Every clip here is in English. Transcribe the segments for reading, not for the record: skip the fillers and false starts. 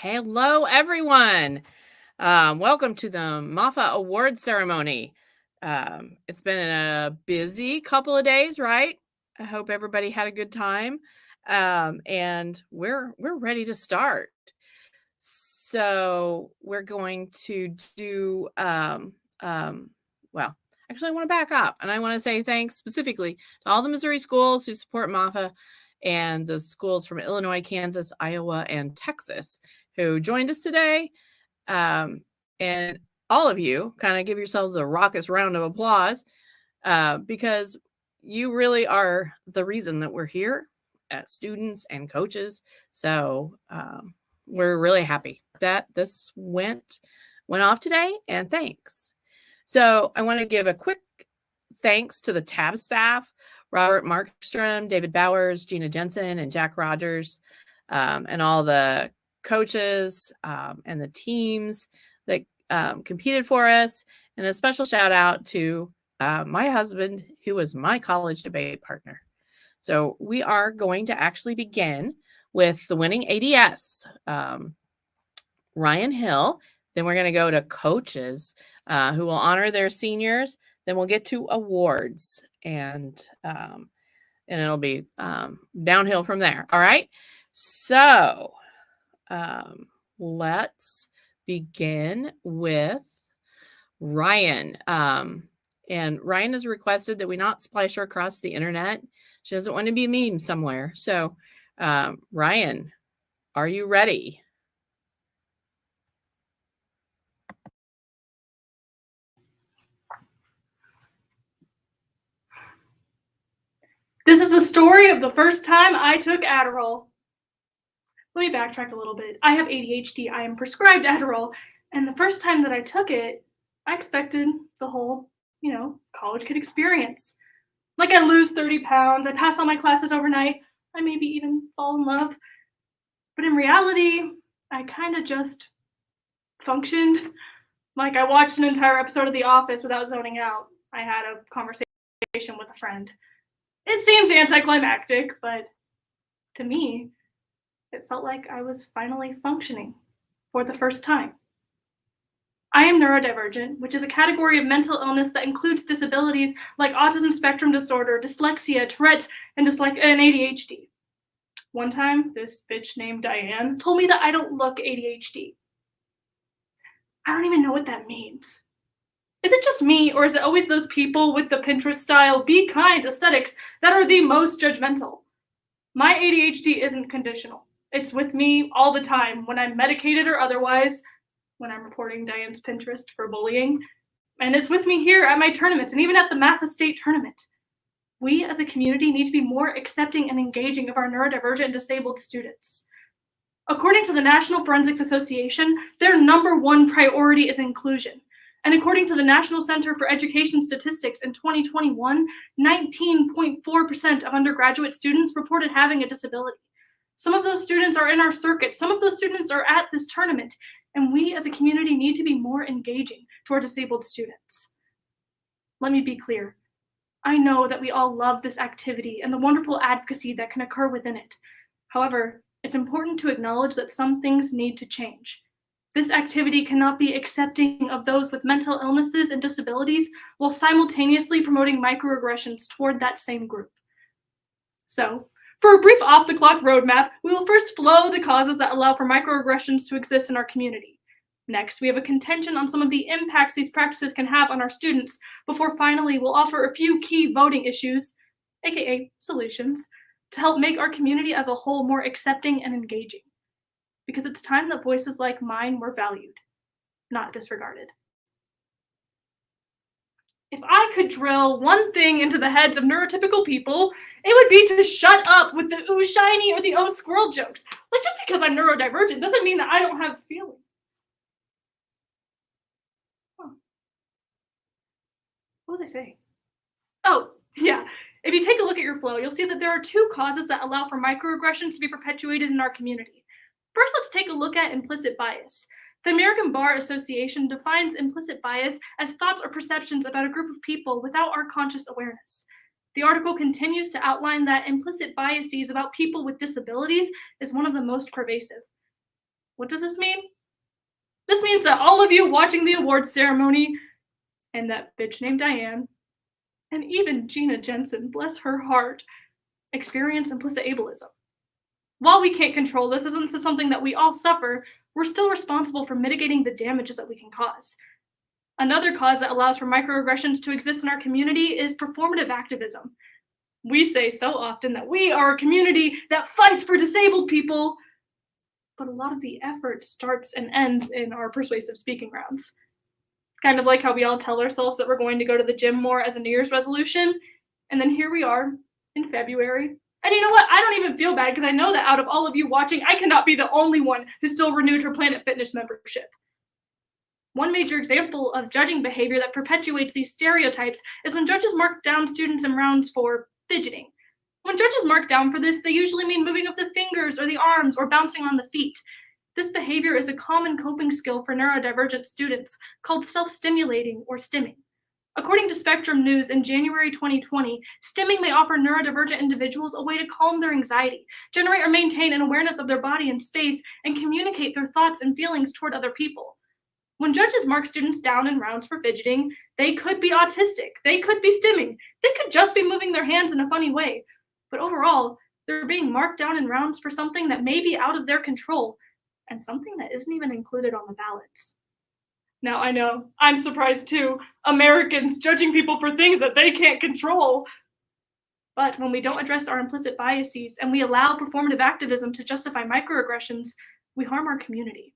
Hello, everyone. Welcome to the MAFA Award ceremony. It's been a busy couple of days, right? I hope everybody had a good time. And we're ready to start. So we're going to do well, actually I want to back up and I want to say thanks specifically to all the Missouri schools who support MAFA and the schools from Illinois, Kansas, Iowa, and Texas who joined us today. And all of you kind of give yourselves a raucous round of applause because you really are the reason that we're here as students and coaches. So we're really happy that this went off today, and thanks. So I want to give a quick thanks to the TAB staff, Robert Markstrom, David Bowers, Gina Jensen, and Jack Rogers, and all the coaches and the teams that competed for us. And a special shout out to my husband, who was my college debate partner. So we are going to actually begin with the winning ADS, Ryan Hill. Then we're going to go to coaches who will honor their seniors. Then we'll get to awards, and it'll be downhill from there. All right. So let's begin with Ryan. And Ryan has requested that we not splice her across the internet. She doesn't want to be a meme somewhere. So Ryan, are you ready? This is the story of the first time I took Adderall. Let me backtrack a little bit. I have ADHD. I am prescribed Adderall. And the first time that I took it, I expected the whole, college kid experience. Like I lose 30 pounds, I pass all my classes overnight, I maybe even fall in love. But in reality, I kind of just functioned. Like I watched an entire episode of The Office without zoning out. I had a conversation with a friend. It seems anticlimactic, but to me, it felt like I was finally functioning for the first time. I am neurodivergent, which is a category of mental illness that includes disabilities like autism spectrum disorder, dyslexia, Tourette's, and ADHD. One time, this bitch named Diane told me that I don't look ADHD. I don't even know what that means. Is it just me, or is it always those people with the Pinterest-style be kind aesthetics that are the most judgmental? My ADHD isn't conditional. It's with me all the time, when I'm medicated or otherwise, when I'm reporting Diane's Pinterest for bullying, and it's with me here at my tournaments and even at the MAFA state tournament. We as a community need to be more accepting and engaging of our neurodivergent and disabled students. According to the National Forensics Association, their #1 priority is inclusion. And according to the National Center for Education Statistics in 2021, 19.4% of undergraduate students reported having a disability. Some of those students are in our circuit, some of those students are at this tournament, and we as a community need to be more engaging toward disabled students. Let me be clear. I know that we all love this activity and the wonderful advocacy that can occur within it. However, it's important to acknowledge that some things need to change. This activity cannot be accepting of those with mental illnesses and disabilities while simultaneously promoting microaggressions toward that same group. So, for a brief off-the-clock roadmap, we will first flow the causes that allow for microaggressions to exist in our community. Next, we have a contention on some of the impacts these practices can have on our students, before finally we'll offer a few key voting issues, aka solutions, to help make our community as a whole more accepting and engaging. Because it's time that voices like mine were valued, not disregarded. If I could drill one thing into the heads of neurotypical people, it would be to shut up with the ooh shiny or the oh squirrel jokes. Like, just because I'm neurodivergent doesn't mean that I don't have feelings. What was I saying? Oh, yeah. If you take a look at your flow, you'll see that there are 2 causes that allow for microaggressions to be perpetuated in our community. First, let's take a look at implicit bias. The American Bar Association defines implicit bias as thoughts or perceptions about a group of people without our conscious awareness. The article continues to outline that implicit biases about people with disabilities is one of the most pervasive. What does this mean? This means that all of you watching the awards ceremony, and that bitch named Diane, and even Gina Jensen, bless her heart, experience implicit ableism. While we can't control this, isn't this something that we all suffer, we're still responsible for mitigating the damages that we can cause. Another cause that allows for microaggressions to exist in our community is performative activism. We say so often that we are a community that fights for disabled people, but a lot of the effort starts and ends in our persuasive speaking rounds. Kind of like how we all tell ourselves that we're going to go to the gym more as a New Year's resolution, and then here we are in February. And you know what? I don't even feel bad because I know that out of all of you watching, I cannot be the only one who still renewed her Planet Fitness membership. One major example of judging behavior that perpetuates these stereotypes is when judges mark down students in rounds for fidgeting. When judges mark down for this, they usually mean moving of the fingers or the arms or bouncing on the feet. This behavior is a common coping skill for neurodivergent students called self-stimulating or stimming. According to Spectrum News in January 2020, stimming may offer neurodivergent individuals a way to calm their anxiety, generate or maintain an awareness of their body and space, and communicate their thoughts and feelings toward other people. When judges mark students down in rounds for fidgeting, they could be autistic, they could be stimming, they could just be moving their hands in a funny way. But overall, they're being marked down in rounds for something that may be out of their control, and something that isn't even included on the ballots. Now, I know, I'm surprised too. Americans judging people for things that they can't control. But when we don't address our implicit biases and we allow performative activism to justify microaggressions, we harm our community.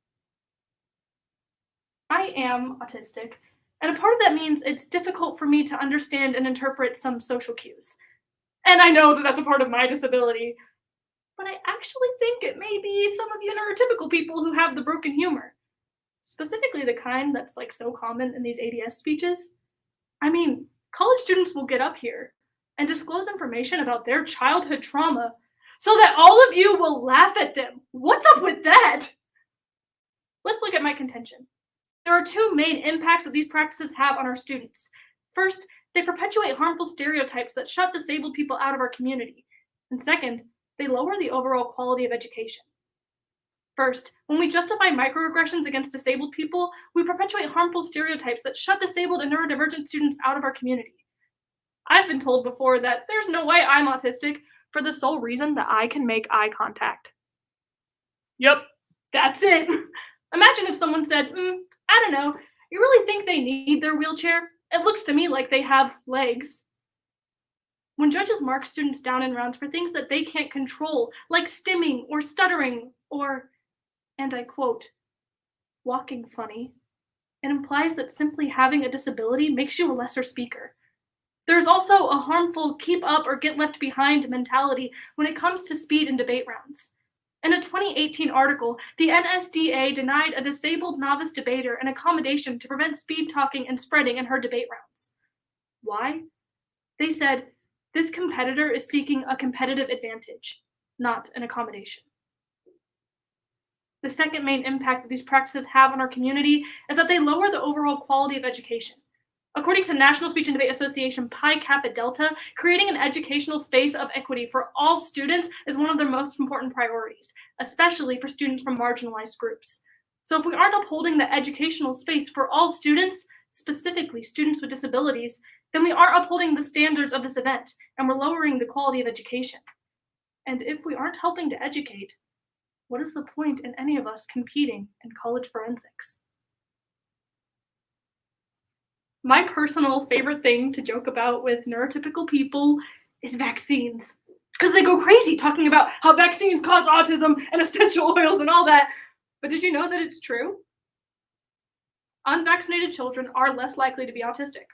I am autistic, and a part of that means it's difficult for me to understand and interpret some social cues. And I know that that's a part of my disability, but I actually think it may be some of you neurotypical people who have the broken humor. Specifically the kind that's like so common in these ADS speeches. I mean, college students will get up here and disclose information about their childhood trauma so that all of you will laugh at them. What's up with that? Let's look at my contention. There are two main impacts that these practices have on our students. First, they perpetuate harmful stereotypes that shut disabled people out of our community. And second, they lower the overall quality of education. First, when we justify microaggressions against disabled people, we perpetuate harmful stereotypes that shut disabled and neurodivergent students out of our community. I've been told before that there's no way I'm autistic for the sole reason that I can make eye contact. Yep, that's it. Imagine if someone said, I don't know, you really think they need their wheelchair? It looks to me like they have legs. When judges mark students down in rounds for things that they can't control, like stimming or stuttering or, and I quote, walking funny, it implies that simply having a disability makes you a lesser speaker. There's also a harmful keep up or get left behind mentality when it comes to speed and debate rounds. In a 2018 article, the NSDA denied a disabled novice debater an accommodation to prevent speed talking and spreading in her debate rounds. Why? They said, this competitor is seeking a competitive advantage, not an accommodation. The second main impact that these practices have on our community is that they lower the overall quality of education. According to National Speech and Debate Association Pi Kappa Delta, creating an educational space of equity for all students is one of their most important priorities, especially for students from marginalized groups. So if we aren't upholding the educational space for all students, specifically students with disabilities, then we are upholding the standards of this event, and we're lowering the quality of education. And if we aren't helping to educate, what is the point in any of us competing in college forensics? My personal favorite thing to joke about with neurotypical people is vaccines, because they go crazy talking about how vaccines cause autism and essential oils and all that. But did you know that it's true? Unvaccinated children are less likely to be autistic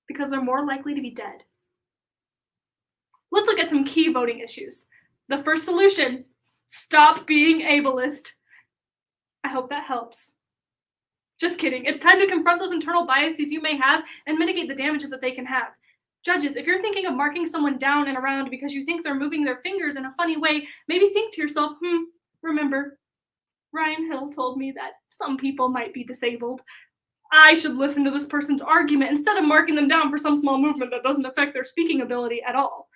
because they're more likely to be dead. Let's look at some key voting issues. The first solution, stop being ableist. I hope that helps. Just kidding. It's time to confront those internal biases you may have and mitigate the damages that they can have. Judges, if you're thinking of marking someone down and around because you think they're moving their fingers in a funny way, maybe think to yourself, remember, Ryan Hill told me that some people might be disabled. I should listen to this person's argument instead of marking them down for some small movement that doesn't affect their speaking ability at all.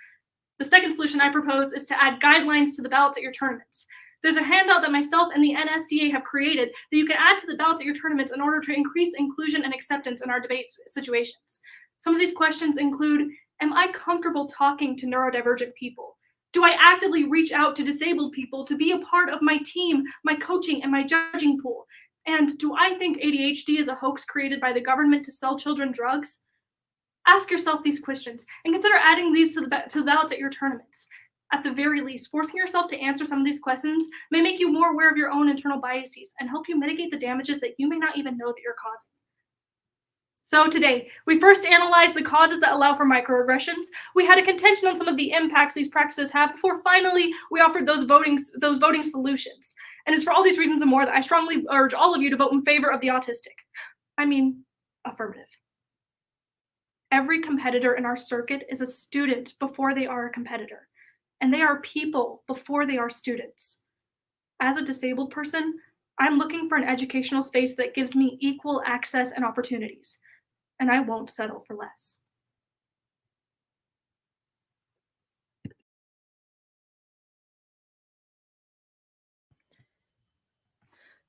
The second solution I propose is to add guidelines to the ballots at your tournaments. There's a handout that myself and the NSDA have created that you can add to the ballots at your tournaments in order to increase inclusion and acceptance in our debate situations. Some of these questions include, am I comfortable talking to neurodivergent people? Do I actively reach out to disabled people to be a part of my team, my coaching, and my judging pool? And do I think ADHD is a hoax created by the government to sell children drugs? Ask yourself these questions and consider adding these to the ballots at your tournaments. At the very least, forcing yourself to answer some of these questions may make you more aware of your own internal biases and help you mitigate the damages that you may not even know that you're causing. So today, we first analyzed the causes that allow for microaggressions. We had a contention on some of the impacts these practices have before finally we offered those voting solutions. And it's for all these reasons and more that I strongly urge all of you to vote in favor of the affirmative. Every competitor in our circuit is a student before they are a competitor, and they are people before they are students. As a disabled person, I'm looking for an educational space that gives me equal access and opportunities, and I won't settle for less.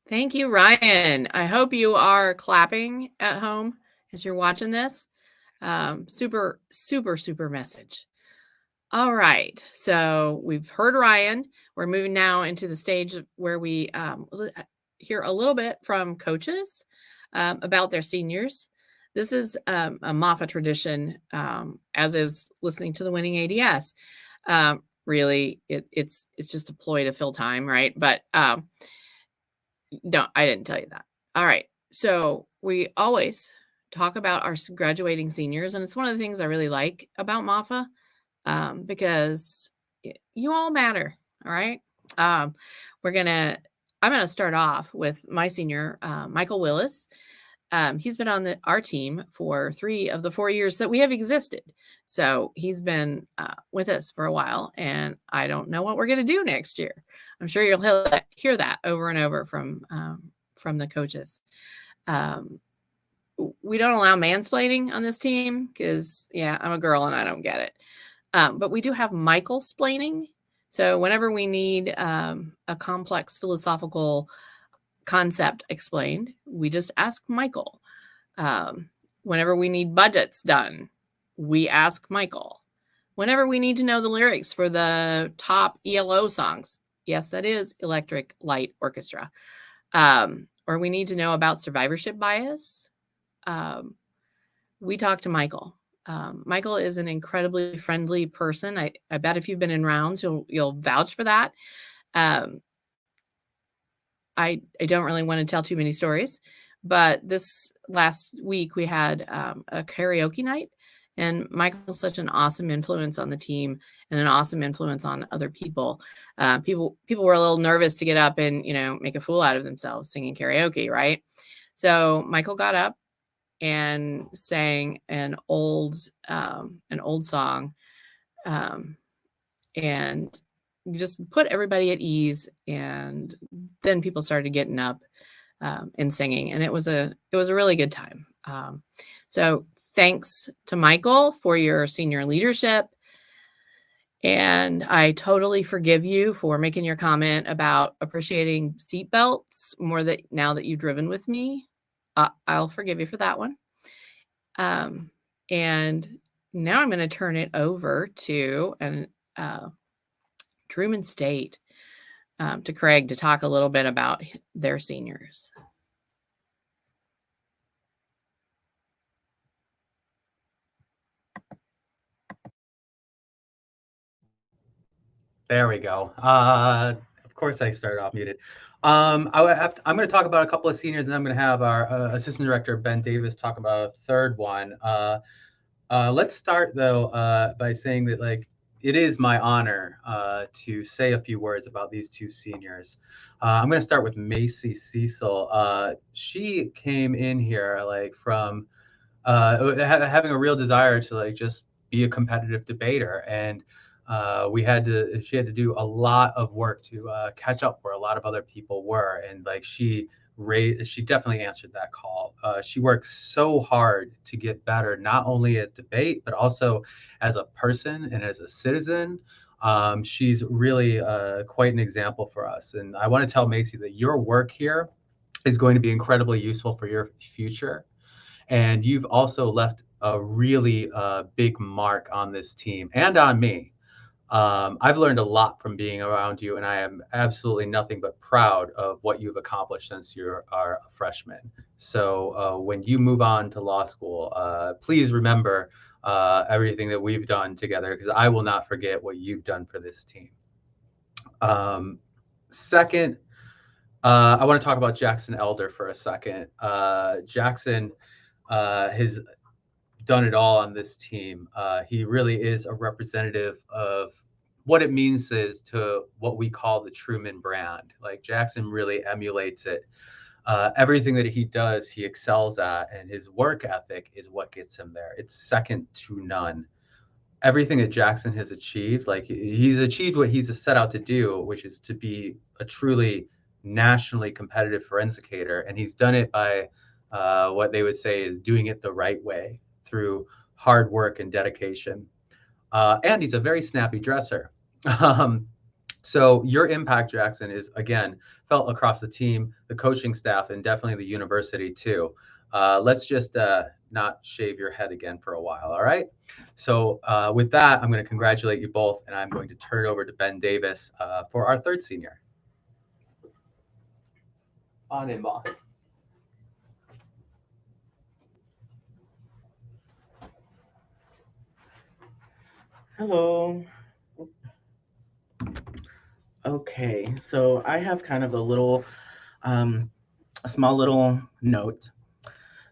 Thank you, Ryan. I hope you are clapping at home as you're watching this. Super, super, super message. All right, so we've heard Ryan. We're moving now into the stage where we hear a little bit from coaches about their seniors. This is a MAFA tradition, as is listening to the winning ADS. Really, it's just a ploy to fill time, right? But no, I didn't tell you that. All right, so we always talk about our graduating seniors, and it's one of the things I really like about MAFA, because you all matter. All right. I'm going to start off with my senior, Michael Willis. He's been on our team for 3 of the 4 years that we have existed. So he's been with us for a while, and I don't know what we're going to do next year. I'm sure you'll hear that over and over from the coaches. We don't allow mansplaining on this team because, I'm a girl and I don't get it. But we do have Michael splaining. So whenever we need a complex philosophical concept explained, we just ask Michael. Whenever we need budgets done, we ask Michael. Whenever we need to know the lyrics for the top ELO songs, yes, that is Electric Light Orchestra, or we need to know about survivorship bias, we talk to Michael. Michael is an incredibly friendly person. I bet if you've been in rounds, you'll vouch for that. I don't really want to tell too many stories, but this last week we had a karaoke night, and Michael's such an awesome influence on the team and an awesome influence on other people. People were a little nervous to get up and make a fool out of themselves singing karaoke, right? So Michael got up and sang an old song, and just put everybody at ease. And then people started getting up and singing, and it was a really good time. So thanks to Michael for your senior leadership. And I totally forgive you for making your comment about appreciating seatbelts more now that you've driven with me. I'll forgive you for that one. And now I'm going to turn it over to Truman State, to Craig, to talk a little bit about their seniors. There we go. Of course, I started off muted. I'm going to talk about a couple of seniors, and then I'm going to have our assistant director, Ben Davis, talk about a third one. Let's start, though, by saying that, it is my honor to say a few words about these 2 seniors. I'm going to start with Macy Cecil. She came in here from having a real desire to just be a competitive debater, and she had to do a lot of work to catch up where a lot of other people were, and she definitely answered that call. She worked so hard to get better, not only at debate but also as a person and as a citizen. She's really quite an example for us. And I want to tell Macy that your work here is going to be incredibly useful for your future. And you've also left a really big mark on this team and on me. I've learned a lot from being around you, and I am absolutely nothing but proud of what you've accomplished since you are a freshman. So when you move on to law school, please remember everything that we've done together, because I will not forget what you've done for this team. Second, I want to talk about Jackson Elder for a second. Jackson has done it all on this team. He really is a representative of what it means to what we call the Truman brand. Like, Jackson really emulates it. Everything that he does, he excels at, and his work ethic is what gets him there. It's second to none. Everything that Jackson has achieved, like, he's achieved what he's set out to do, which is to be a truly nationally competitive forensicator. And he's done it by what they would say is doing it the right way, through hard work and dedication. And he's a very snappy dresser. So your impact, Jackson, is, again, felt across the team, the coaching staff, and definitely the university too. Let's just not shave your head again for a while, all right? So with that, I'm going to congratulate you both, and I'm going to turn it over to Ben Davis for our third senior. On in, boss. Hello. Okay, so I have kind of a small little note.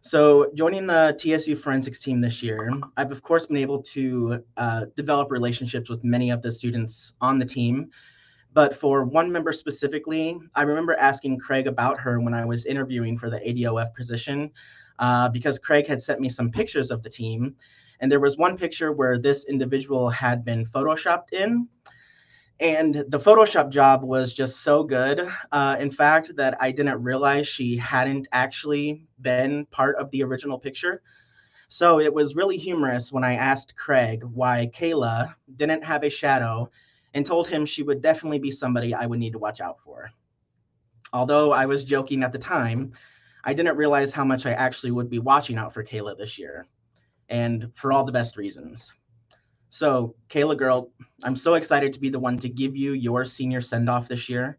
So joining the TSU forensics team this year, I've of course been able to develop relationships with many of the students on the team. But for one member specifically, I remember asking Craig about her when I was interviewing for the ADOF position, because Craig had sent me some pictures of the team. And there was one picture where this individual had been photoshopped in. And the Photoshop job was just so good, in fact, that I didn't realize she hadn't actually been part of the original picture. So it was really humorous when I asked Craig why Kayla didn't have a shadow, and told him she would definitely be somebody I would need to watch out for. Although I was joking at the time, I didn't realize how much I actually would be watching out for Kayla this year, and for all the best reasons. So, Kayla girl, I'm so excited to be the one to give you your senior send-off this year.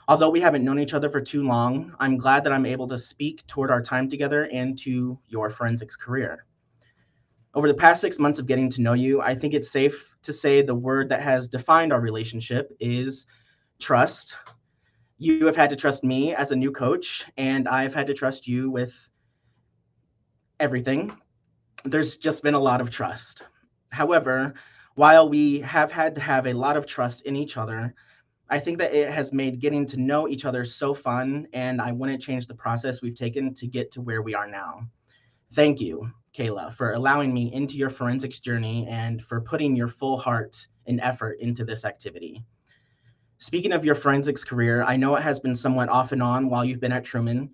Although we haven't known each other for too long, I'm glad that I'm able to speak toward our time together and to your forensics career. Over the past 6 months of getting to know you, I think it's safe to say the word that has defined our relationship is trust. You have had to trust me as a new coach, and I've had to trust you with everything. There's just been a lot of trust. However, while we have had to have a lot of trust in each other, I think that it has made getting to know each other so fun, and I wouldn't change the process we've taken to get to where we are now. Thank you, Kayla, for allowing me into your forensics journey and for putting your full heart and effort into this activity. Speaking of your forensics career, I know it has been somewhat off and on while you've been at Truman,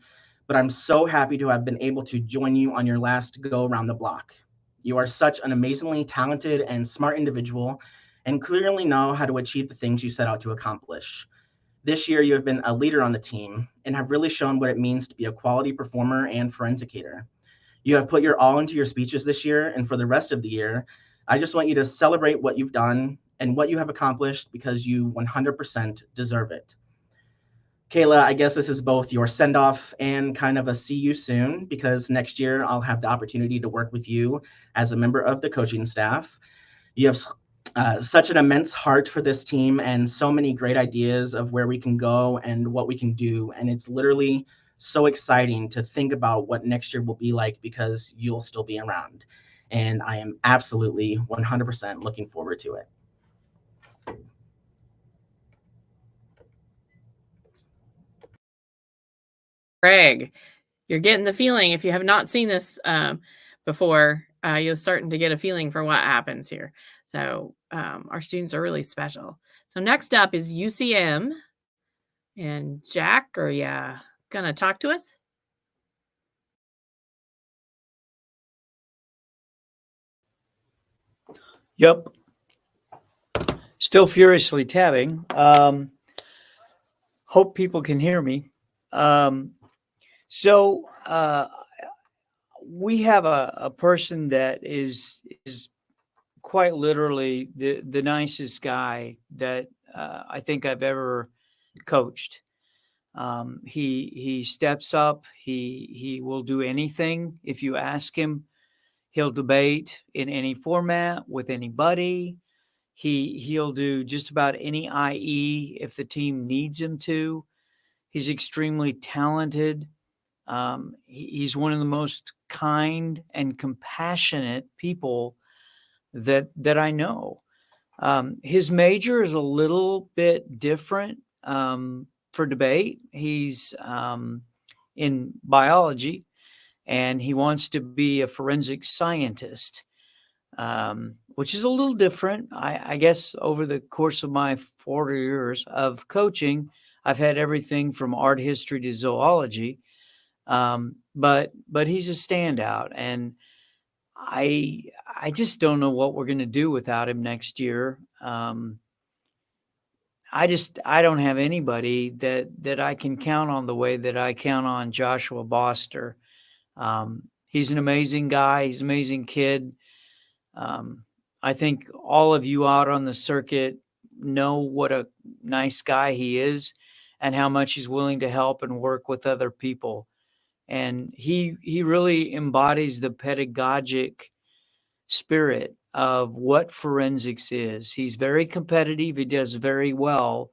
but I'm so happy to have been able to join you on your last go around the block. You are such an amazingly talented and smart individual, and clearly know how to achieve the things you set out to accomplish. This year, you have been a leader on the team and have really shown what it means to be a quality performer and forensicator. You have put your all into your speeches this year, and for the rest of the year, I just want you to celebrate what you've done and what you have accomplished, because you 100% deserve it. Kayla, I guess this is both your send-off and kind of a see you soon, because next year I'll have the opportunity to work with you as a member of the coaching staff. You have such an immense heart for this team and so many great ideas of where we can go and what we can do. And it's literally so exciting to think about what next year will be like, because you'll still be around. And I am absolutely 100% looking forward to it. Craig, you're getting the feeling, if you have not seen this before, you're starting to get a feeling for what happens here. So our students are really special. So next up is UCM. And Jack, are you going to talk to us? Yep. Still furiously tabbing. Hope people can hear me. So we have a person that is quite literally the nicest guy that I think I've ever coached. He steps up. He will do anything if you ask him. He'll debate in any format with anybody. He'll do just about any IE if the team needs him to. He's extremely talented. He's one of the most kind and compassionate people that I know. His major is a little bit different for debate. He's in biology, and he wants to be a forensic scientist, which is a little different. I guess over the course of my 40 years of coaching, I've had everything from art history to zoology. But he's a standout, and I just don't know what we're going to do without him next year. I don't have anybody that I can count on the way that I count on Joshua Boster. He's an amazing guy. He's an amazing kid. I think all of you out on the circuit know what a nice guy he is and how much he's willing to help and work with other people. And he really embodies the pedagogic spirit of what forensics is. He's very competitive. He does very well.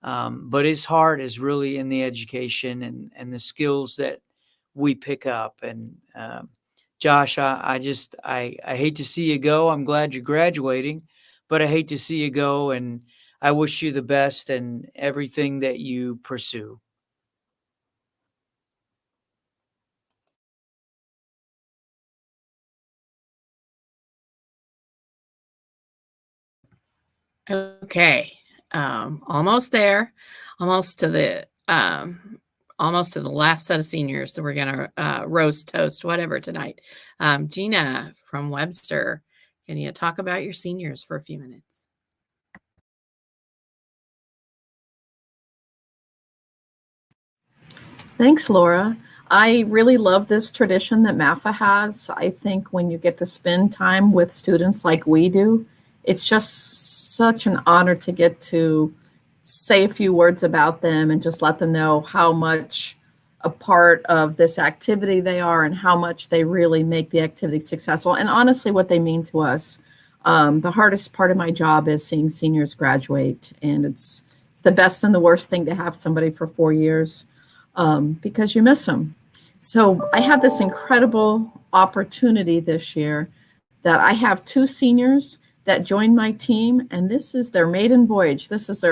But his heart is really in the education and the skills that we pick up. And Josh, I hate to see you go. I'm glad you're graduating, but I hate to see you go. And I wish you the best in everything that you pursue. Okay. Almost there. Almost to the last set of seniors that we're going to roast, toast, whatever tonight. Gina from Webster, can you talk about your seniors for a few minutes? Thanks, Laura. I really love this tradition that MAFA has. I think when you get to spend time with students like we do, it's just such an honor to get to say a few words about them and just let them know how much a part of this activity they are and how much they really make the activity successful and honestly what they mean to us. The hardest part of my job is seeing seniors graduate, and it's the best and the worst thing to have somebody for 4 years because you miss them. So I have this incredible opportunity this year that I have 2 seniors that joined my team, and this is their maiden voyage. This is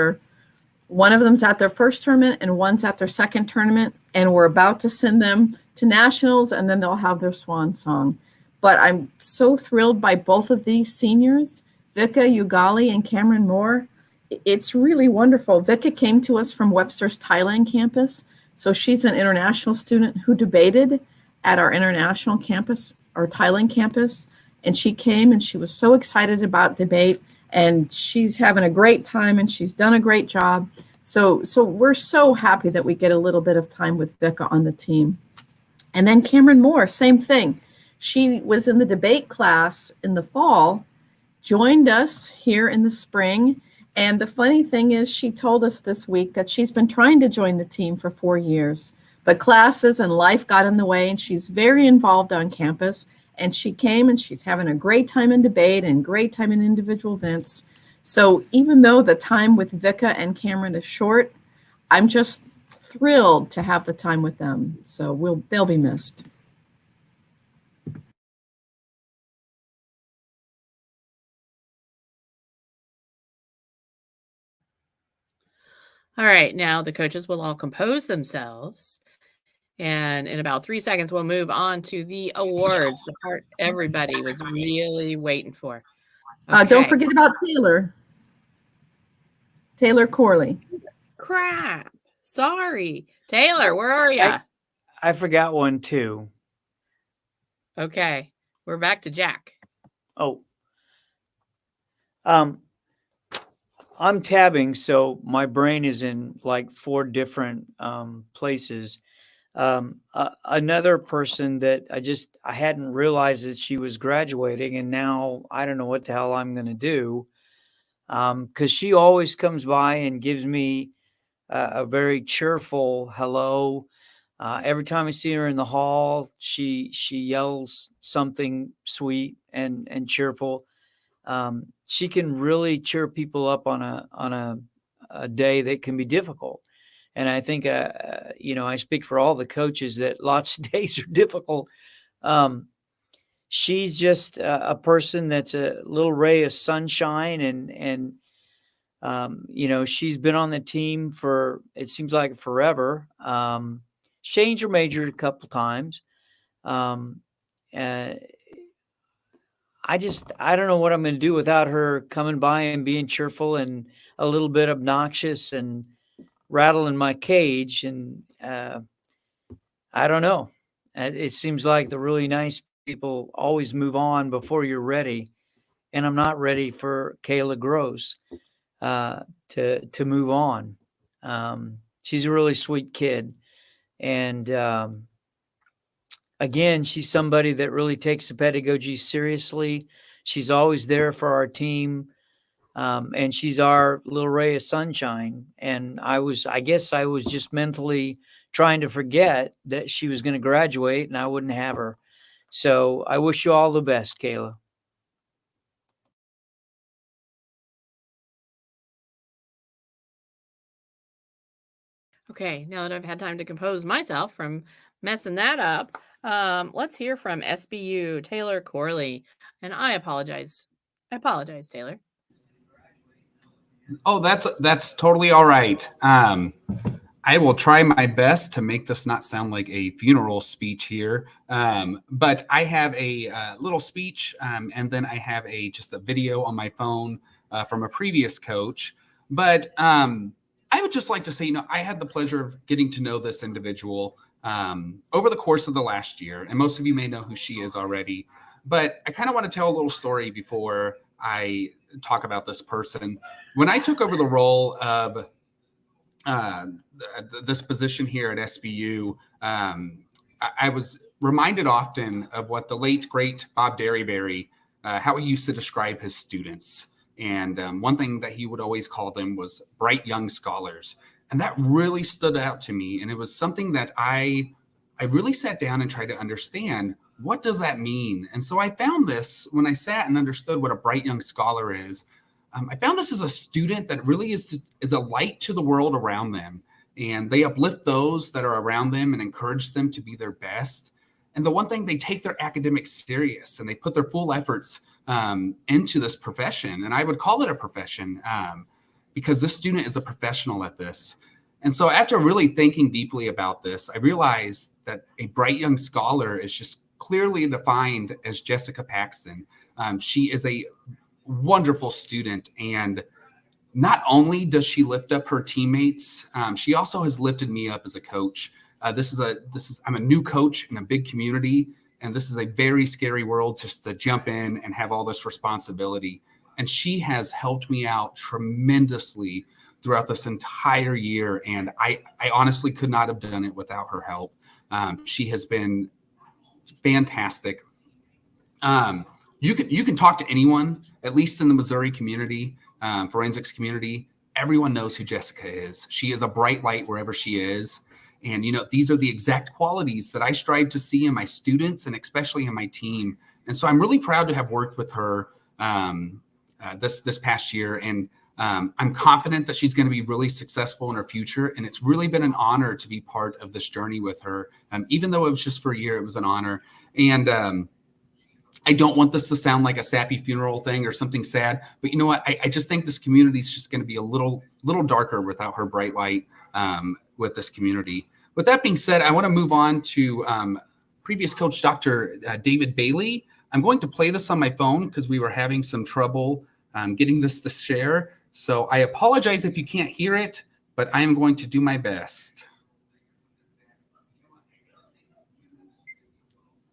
one of them's at their first tournament and one's at their second tournament, and we're about to send them to nationals, and then they'll have their swan song. But I'm so thrilled by both of these seniors, Vika Ugali and Cameron Moore. It's really wonderful. Vika came to us from Webster's Thailand campus. So she's an international student who debated at our international campus, our Thailand campus. And she came and she was so excited about debate, and she's having a great time and she's done a great job. So we're so happy that we get a little bit of time with Vika on the team. And then Cameron Moore, same thing. She was in the debate class in the fall, joined us here in the spring. And the funny thing is, she told us this week that she's been trying to join the team for 4 years, but classes and life got in the way, and she's very involved on campus. And she came and she's having a great time in debate and great time in individual events. So even though the time with Vika and Cameron is short, I'm just thrilled to have the time with them. So they'll be missed. All right, now the coaches will all compose themselves. And in about 3 seconds, we'll move on to the awards, the part everybody was really waiting for. Okay. Don't forget about Taylor Corley. Crap. Sorry. Taylor, where are you? I forgot one too. Okay. We're back to Jack. Oh. I'm tabbing, so my brain is in like 4 different places. Another person that I hadn't realized that she was graduating, and now I don't know what the hell I'm going to do, because she always comes by and gives me a very cheerful hello. Every time I see her in the hall, she yells something sweet and cheerful. She can really cheer people up on a day that can be difficult. And I think, I speak for all the coaches that lots of days are difficult. She's just a person that's a little ray of sunshine, and she's been on the team for, it seems like, forever. Changed her major a couple times. Um, uh, I don't know what I'm going to do without her coming by and being cheerful and a little bit obnoxious and rattling my cage. And I don't know. It seems like the really nice people always move on before you're ready. And I'm not ready for Kayla Gross to move on. She's a really sweet kid. And again, she's somebody that really takes the pedagogy seriously. She's always there for our team. And she's our little ray of sunshine. And I guess I was just mentally trying to forget that she was going to graduate and I wouldn't have her. So I wish you all the best, Kayla. Okay, now that I've had time to compose myself from messing that up, let's hear from SBU Taylor Corley. And I apologize. Taylor. Oh, that's totally all right. I will try my best to make this not sound like a funeral speech here. But I have a little speech, and then I have just a video on my phone from a previous coach. But I would just like to say, I had the pleasure of getting to know this individual over the course of the last year, and most of you may know who she is already. But I kind of want to tell a little story before I talk about this person. When I took over the role of this position here at SBU, I was reminded often of what the late, great Bob Dareberry, how he used to describe his students. And one thing that he would always call them was bright young scholars. And that really stood out to me. And it was something that I really sat down and tried to understand, what does that mean? And so I found this when I sat and understood what a bright young scholar is. I found this as a student that really is a light to the world around them. And they uplift those that are around them and encourage them to be their best. And the one thing, they take their academics serious and they put their full efforts into this profession. And I would call it a profession because this student is a professional at this. And so after really thinking deeply about this, I realized that a bright young scholar is just clearly defined as Jessica Paxton. She is a wonderful student, and not only does she lift up her teammates, she also has lifted me up as a coach. I'm a new coach in a big community, and this is a very scary world just to jump in and have all this responsibility. And she has helped me out tremendously throughout this entire year, and I honestly could not have done it without her help. She has been fantastic. You can talk to anyone, at least in the Missouri community, forensics community. Everyone knows who Jessica is. She is a bright light wherever she is. And, these are the exact qualities that I strive to see in my students and especially in my team. And so I'm really proud to have worked with her this past year. And I'm confident that she's going to be really successful in her future. And it's really been an honor to be part of this journey with her. Even though it was just for a year, it was an honor. And I don't want this to sound like a sappy funeral thing or something sad, but you know what? I just think this community is just going to be a little darker without her bright light with this community. With that being said, I want to move on to previous coach, Dr. David Bailey. I'm going to play this on my phone because we were having some trouble getting this to share. So I apologize if you can't hear it, but I am going to do my best.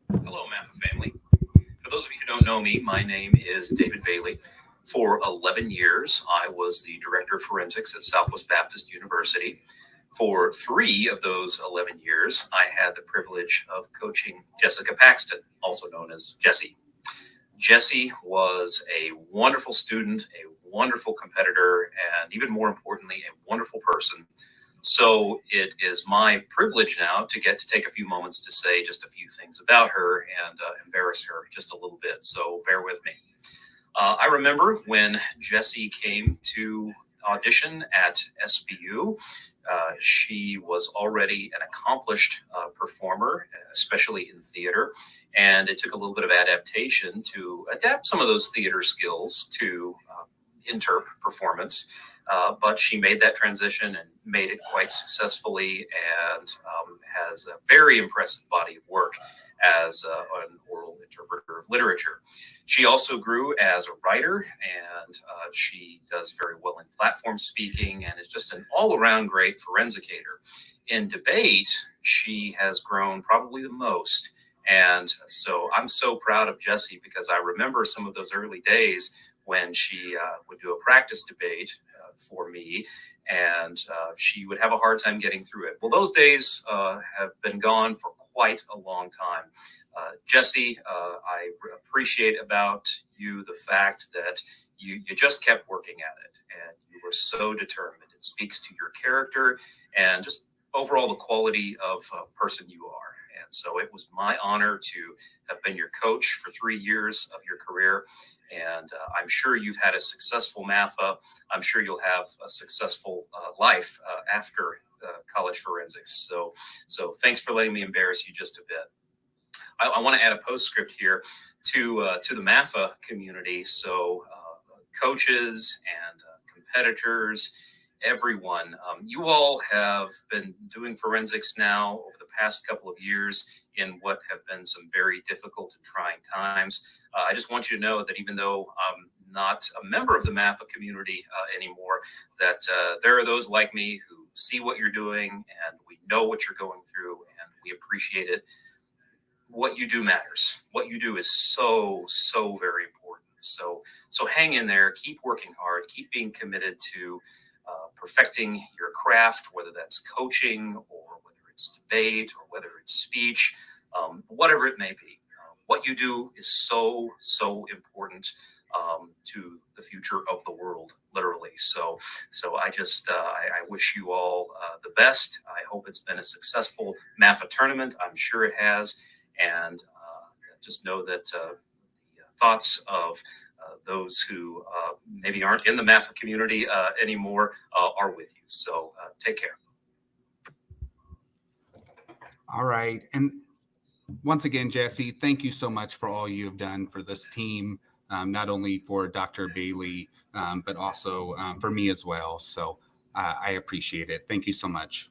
Hello, MAFA family. For those of you who don't know me, my name is David Bailey. For 11 years, I was the director of forensics at Southwest Baptist University. For 3 of those 11 years, I had the privilege of coaching Jessica Paxton, also known as Jessie. Jessie was a wonderful student, a wonderful competitor, and even more importantly, a wonderful person. So it is my privilege now to get to take a few moments to say just a few things about her and embarrass her just a little bit. So bear with me. I remember when Jessie came to audition at SBU, she was already an accomplished performer, especially in theater. And it took a little bit of adaptation to adapt some of those theater skills to interp performance. But she made that transition and made it quite successfully, and has a very impressive body of work as an oral interpreter of literature. She also grew as a writer, and she does very well in platform speaking and is just an all-around great forensicator. In debate, she has grown probably the most. And so I'm so proud of Jessie, because I remember some of those early days when she would do a practice debate for me, and she would have a hard time getting through it. Well, those days have been gone for quite a long time. Jessie, I appreciate about you the fact that you just kept working at it, and you were so determined. It speaks to your character and just overall the quality of person you are. And so it was my honor to have been your coach for 3 years of your career. And I'm sure you've had a successful MAFA. I'm sure you'll have a successful life after college forensics. So thanks for letting me embarrass you just a bit. I want to add a postscript here to the MAFA community. So coaches and competitors, everyone, you all have been doing forensics now over the past couple of years in what have been some very difficult and trying times. I just want you to know that even though I'm not a member of the MAFA community anymore, that there are those like me who see what you're doing, and we know what you're going through, and we appreciate it. What you do matters. What you do is so, so very important. So hang in there, keep working hard, keep being committed to perfecting your craft, whether that's coaching or whether it's debate or whether it's speech, whatever it may be. What you do is so, so important to the future of the world, literally. So I just, I wish you all the best. I hope it's been a successful MAFA tournament. I'm sure it has. And just know that the thoughts of those who maybe aren't in the MAFA community anymore are with you. So take care. All right. And once again, Jessie, thank you so much for all you have done for this team, not only for Dr. Bailey, but also for me as well. So I appreciate it. Thank you so much.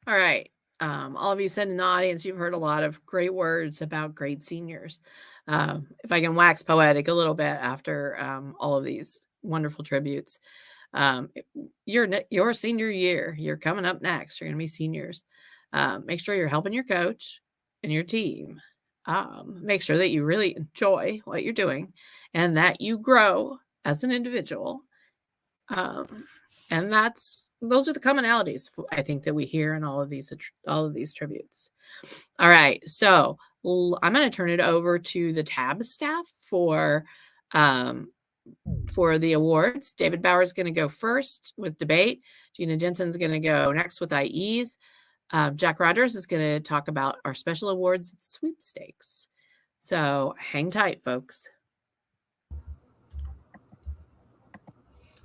All right. All of you sitting in the audience, you've heard a lot of great words about great seniors. If I can wax poetic a little bit after all of these wonderful tributes, your senior year, you're coming up next. You're going to be seniors. Make sure you're helping your coach and your team. Make sure that you really enjoy what you're doing and that you grow as an individual. And those are the commonalities I think that we hear in all of these tributes. All right, so I'm going to turn it over to the tab staff for the awards. David Bauer is going to go first with debate. Gina Jensen is going to go next with IEs. Jack Rogers is going to talk about our special awards sweepstakes. So hang tight, folks.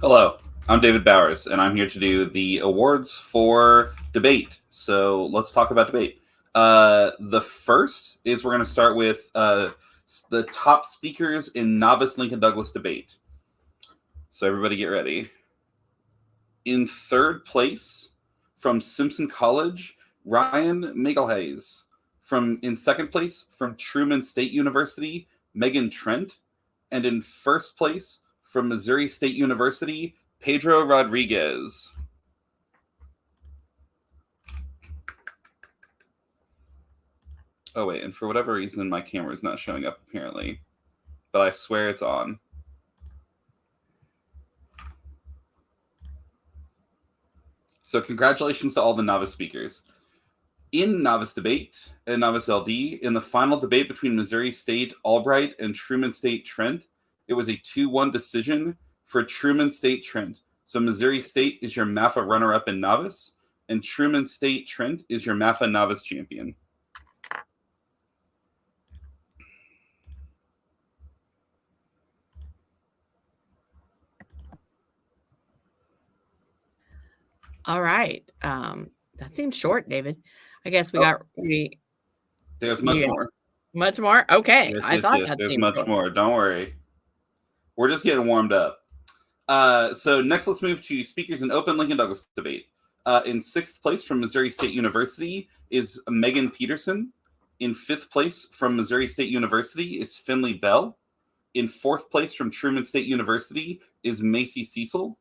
Hello, I'm David Bowers, and I'm here to do the awards for debate. So let's talk about debate. The first is we're going to start with the top speakers in Novice Lincoln Douglas debate. So everybody get ready. In third place, from Simpson College, Ryan Migelhays. In second place, from Truman State University, Megan Trent. And in first place, from Missouri State University, Pedro Rodriguez. Oh wait, and for whatever reason, my camera is not showing up apparently, but I swear it's on. So congratulations to all the novice speakers. In novice debate and novice LD, in the final debate between Missouri State Albright and Truman State Trent, it was a 2-1 decision for Truman State Trent. So Missouri State is your MAFA runner-up in novice, and Truman State Trent is your MAFA novice champion. All right. That seems short, David. I guess There's much more. Much more? Okay. Yes, I thought that there's seemed much short. more. Don't worry. We're just getting warmed up. So next, let's move to speakers in open Lincoln Douglas debate. In 6th place from Missouri State University is Megan Peterson. In 5th place from Missouri State University is Finley Bell. In 4th place from Truman State University is Macy Cecil.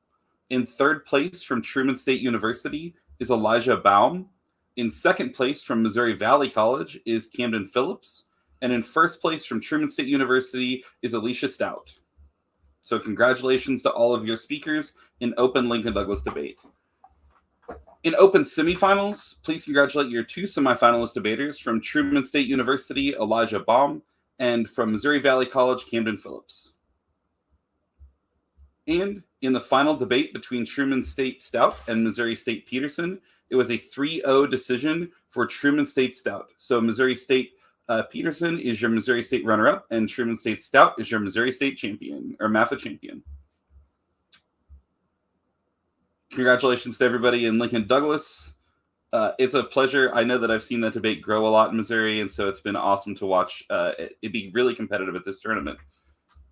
In 3rd place from Truman State University is Elijah Baum. In 2nd place from Missouri Valley College is Camden Phillips. And in 1st place from Truman State University is Alicia Stout. So congratulations to all of your speakers in open Lincoln Douglas debate. In open semifinals, please congratulate your 2 semifinalist debaters from Truman State University, Elijah Baum, and from Missouri Valley College, Camden Phillips. And in the final debate between Truman State Stout and Missouri State Peterson, it was a 3-0 decision for Truman State Stout. So Missouri State Peterson is your Missouri State runner-up, and Truman State Stout is your Missouri State champion, or MAFA champion. Congratulations to everybody in Lincoln Douglas. It's a pleasure. I know that I've seen that debate grow a lot in Missouri, and so it's been awesome to watch it be really competitive at this tournament.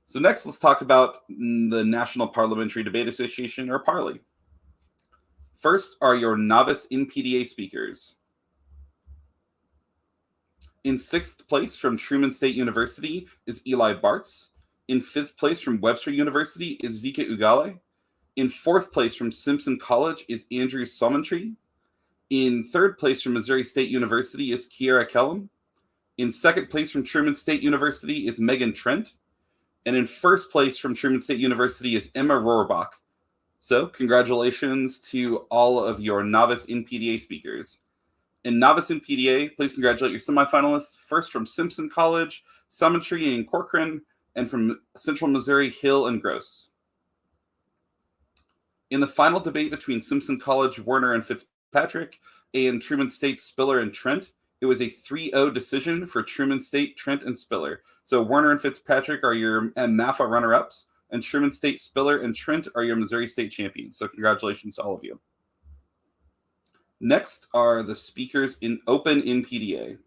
So next, let's talk about the National Parliamentary Debate Association, or PARLI. First are your novice NPDA speakers. In 6th place from Truman State University is Eli Bartz. In 5th place from Webster University is Vika Ugale. In 4th place from Simpson College is Andrew Somentry. In 3rd place from Missouri State University is Kiara Kellum. In 2nd place from Truman State University is Megan Trent. And in 1st place from Truman State University is Emma Rohrbach. So congratulations to all of your novice NPDA speakers. In novice NPDA, please congratulate your semifinalists. First from Simpson College, Somentry and Corcoran, and from Central Missouri, Hill and Gross. In the final debate between Simpson College, Werner and Fitzpatrick, and Truman State, Spiller and Trent, it was a 3-0 decision for Truman State, Trent, and Spiller. So Werner and Fitzpatrick are your MAFA runner-ups, and Truman State, Spiller, and Trent are your Missouri State champions. So congratulations to all of you. Next are the speakers in open NPDA.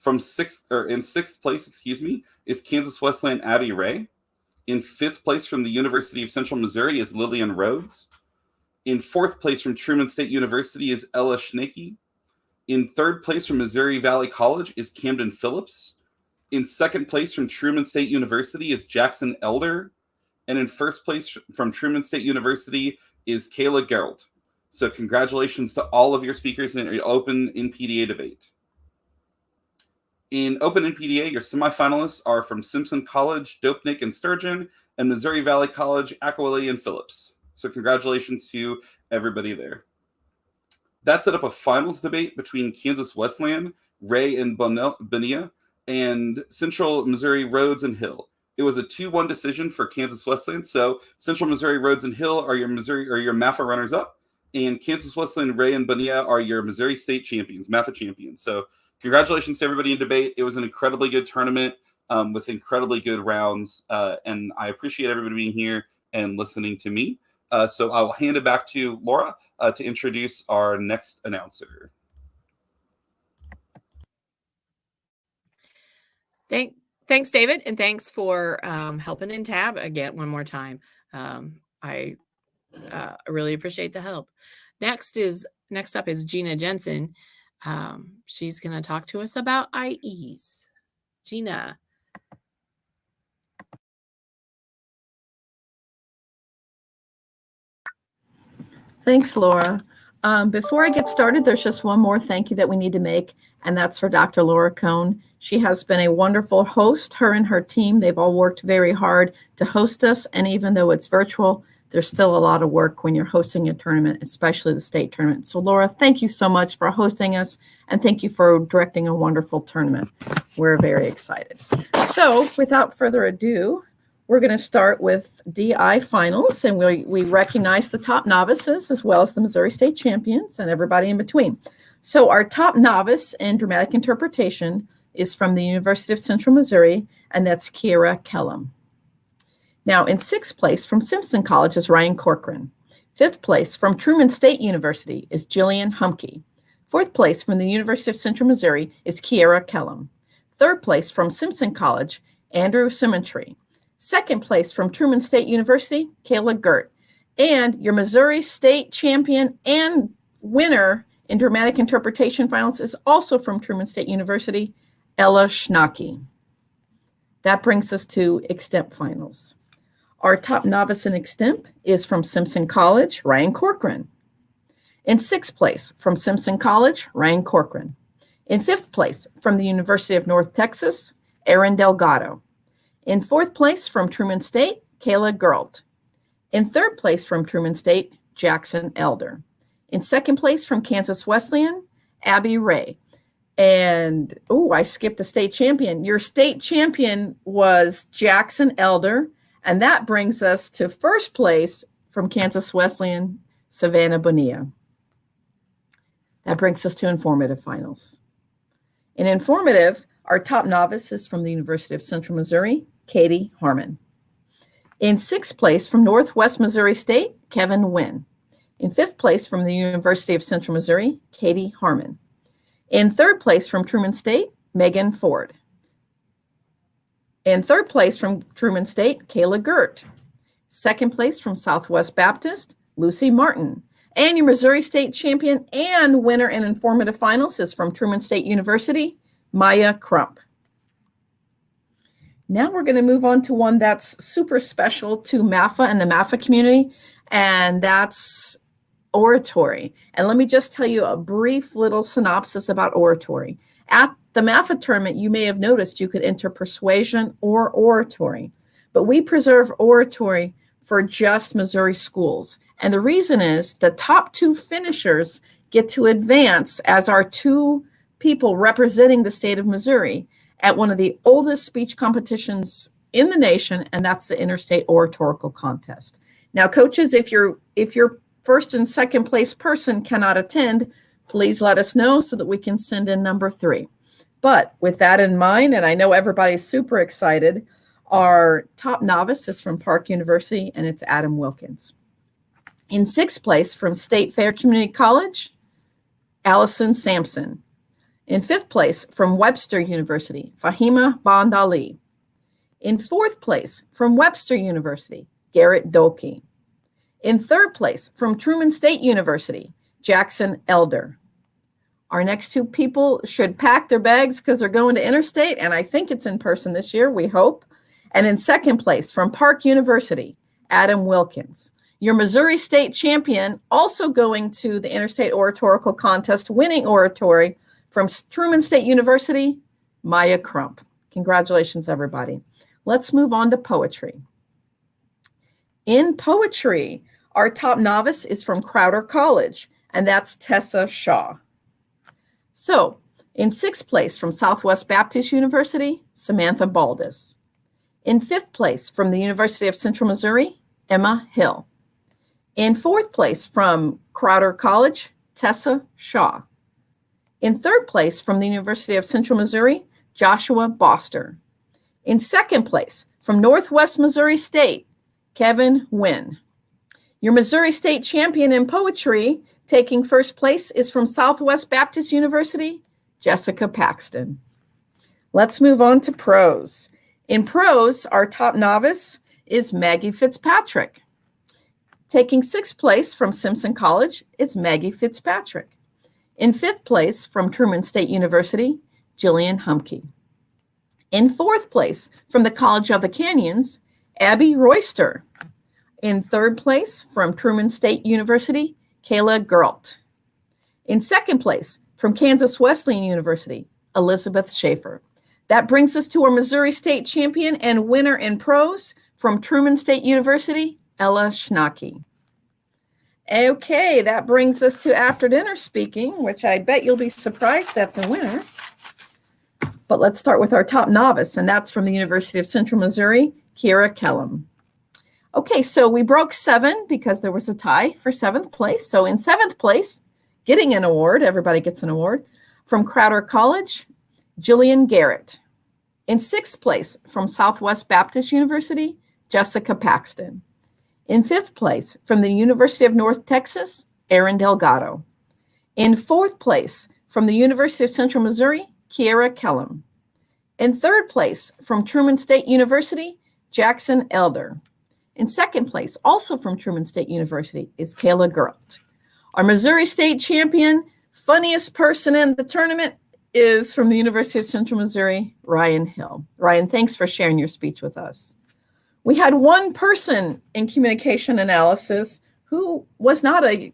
In 6th place, is Kansas Wesleyan Abby Ray. In 5th place from the University of Central Missouri is Lillian Rhodes. In 4th place from Truman State University is Ella Schnake. In 3rd place from Missouri Valley College is Camden Phillips. In 2nd place from Truman State University is Jackson Elder. And in 1st place from Truman State University is Kayla Geralt. So congratulations to all of your speakers in your open NPDA debate. In open NPDA, your semifinalists are from Simpson College, Dopnik and Sturgeon, and Missouri Valley College, Aquilly and Phillips. So congratulations to everybody there. That set up a finals debate between Kansas Wesleyan, Ray and Bonilla, and Central Missouri, Rhodes and Hill. It was a 2-1 decision for Kansas Wesleyan. So Central Missouri, Rhodes and Hill are your MAFA runners-up, and Kansas Wesleyan, Ray and Bonilla are your Missouri State champions, MAFA champions. So congratulations to everybody in debate. It was an incredibly good tournament with incredibly good rounds, and I appreciate everybody being here and listening to me. So I'll hand it back to Laura to introduce our next announcer. Thanks, David, and thanks for helping in tab again one more time. I really appreciate the help. Next up is Gina Jensen. She's going to talk to us about IEs. Gina. Thanks, Laura. Before I get started, there's just one more thank you that we need to make. and that's for Dr. Laura Cohn. She has been a wonderful host. Her and her team, they've all worked very hard to host us, and even though it's virtual, there's still a lot of work when you're hosting a tournament, especially the state tournament. So Laura, thank you so much for hosting us, and thank you for directing a wonderful tournament. We're very excited. So without further ado, we're going to start with DI finals, and we recognize the top novices as well as the Missouri State champions and everybody in between. So our top novice in dramatic interpretation is from the University of Central Missouri, and that's Kiera Kellum. Now, in 6th place from Simpson College is Ryan Corcoran. 5th place from Truman State University is Jillian Humke. 4th place from the University of Central Missouri is Kiera Kellum. 3rd place from Simpson College, Andrew Symmetry. 2nd place from Truman State University, Kayla Gert. And your Missouri State champion and winner in dramatic interpretation finals is also from Truman State University, Ella Schnacke. That brings us to Extemp finals. Our top novice in Extemp is from Simpson College, Ryan Corcoran. In 6th place from Simpson College, Ryan Corcoran. In 5th place from the University of North Texas, Aaron Delgado. In 4th place from Truman State, Kayla Gerlt. In 3rd place from Truman State, Jackson Elder. In 2nd place from Kansas Wesleyan, Abby Ray. And, I skipped the state champion. Your state champion was Jackson Elder, and that brings us to 1st place from Kansas Wesleyan, Savannah Bonilla. That brings us to informative finals. In informative, our top novice is from the University of Central Missouri, Katie Harmon. In 6th place from Northwest Missouri State, Kevin Wynn. In 5th place from the University of Central Missouri, Katie Harmon. In 3rd place from Truman State, Megan Ford. In 3rd place from Truman State, Kayla Gert. 2nd place from Southwest Baptist, Lucy Martin. And your Missouri State champion and winner in informative finals is from Truman State University, Maya Crump. Now we're going to move on to one that's super special to MAFA and the MAFA community, and that's Oratory. And let me just tell you a brief little synopsis about Oratory. At the MAFA tournament, you may have noticed you could enter Persuasion or Oratory, but we preserve Oratory for just Missouri schools. And the reason is the top 2 finishers get to advance as our 2 people representing the state of Missouri at one of the oldest speech competitions in the nation, and that's the Interstate Oratorical Contest. Now, coaches, if your 1st and 2nd place person cannot attend, please let us know so that we can send in number 3. But with that in mind, and I know everybody's super excited, our top novice is from Park University, and it's Adam Wilkins. In 6th place from State Fair Community College, Allison Sampson. In 5th place from Webster University, Fahima Bond-Ali. In 4th place from Webster University, Garrett Dolke. In 3rd place from Truman State University, Jackson Elder. Our next 2 people should pack their bags because they're going to Interstate, and I think it's in person this year, we hope. And in 2nd place from Park University, Adam Wilkins. Your Missouri State champion also going to the Interstate Oratorical Contest, winning Oratory, from Truman State University, Maya Crump. Congratulations, everybody. Let's move on to poetry. In poetry, our top novice is from Crowder College, and that's Tessa Shaw. So, in 6th place from Southwest Baptist University, Samantha Baldus. In 5th place from the University of Central Missouri, Emma Hill. In 4th place from Crowder College, Tessa Shaw. In 3rd place from the University of Central Missouri, Joshua Boster. In 2nd place from Northwest Missouri State, Kevin Wynn. Your Missouri State champion in poetry, taking 1st place, is from Southwest Baptist University, Jessica Paxton. Let's move on to prose. In prose, our top novice is Maggie Fitzpatrick. Taking 6th place from Simpson College is Maggie Fitzpatrick. In 5th place from Truman State University, Jillian Humke. In 4th place from the College of the Canyons, Abby Royster. In 3rd place from Truman State University, Kayla Gerlt. In 2nd place from Kansas Wesleyan University, Elizabeth Schaefer. That brings us to our Missouri State champion and winner in prose from Truman State University, Ella Schnacky. Okay, that brings us to after dinner speaking, which I bet you'll be surprised at the winner. But let's start with our top novice, and that's from the University of Central Missouri, Kiera Kellum. Okay, so we broke 7 because there was a tie for 7th place. So in 7th place, getting an award, everybody gets an award, from Crowder College, Jillian Garrett. In 6th place, from Southwest Baptist University, Jessica Paxton. In 5th place, from the University of North Texas, Aaron Delgado. In 4th place, from the University of Central Missouri, Kiera Kellum. In 3rd place, from Truman State University, Jackson Elder. In 2nd place, also from Truman State University, is Kayla Geralt. Our Missouri State champion, funniest person in the tournament, is from the University of Central Missouri, Ryan Hill. Ryan, thanks for sharing your speech with us. We had one person in communication analysis who was not a